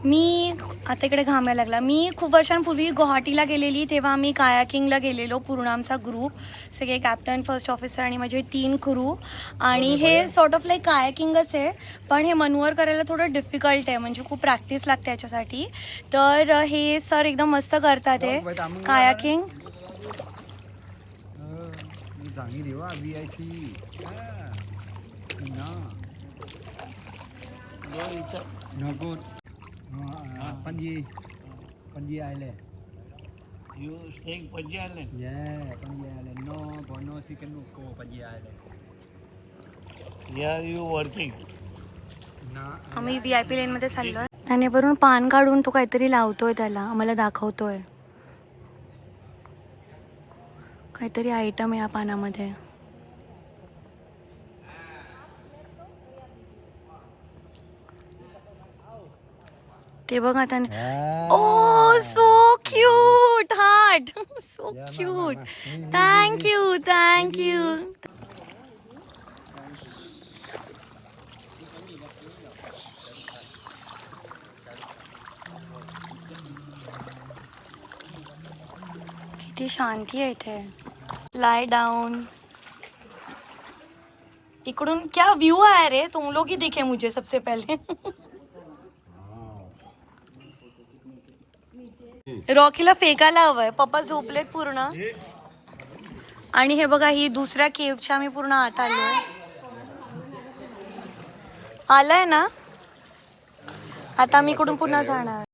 मी आता इकडे घामायला लागला. मी खूप वर्षांपूर्वी गुवाहाटीला गेलेली, तेव्हा आम्ही कायाकिंगला गेलेलो पूर्ण आमचा ग्रुप, सगळे कॅप्टन, फर्स्ट ऑफिसर आणि माझे 3 क्रू. आणि हे सॉर्ट ऑफ लाईक कायाकिंगच आहे, पण हे मनवर करायला थोडं डिफिकल्ट आहे, म्हणजे खूप प्रॅक्टिस लागते याच्यासाठी. तर हे सर एकदम मस्त करतात हे kayaking. Panji Island. You staying Panji Island? Yeah, Panji Island. No, no, she can go Panji Island. Here you working? आम्ही VIP लेनमध्ये चाललोय. त्याने वरून पान काढून तो काहीतरी लावतोय, त्याला आम्हाला दाखवतोय. काहीतरी आयटम आहे या पानामध्ये. ते बघा त्याने. Oh so cute heart, so cute. Thank you thank you. किती शांती आहे इथे. Lie down. इकडून क्या व्यू आहे रे, तुम लोग ही दिखे मुझे सबसे पहले. रॉकीला फेकायला हवंय, पप्पा झोपलेत पूर्ण. आणि हे बघा, ही दुसऱ्या केव्हच्या आम्ही पूर्ण आत आलोय. आलाय ना आता, आम्ही इकडून पुन्हा जाणार.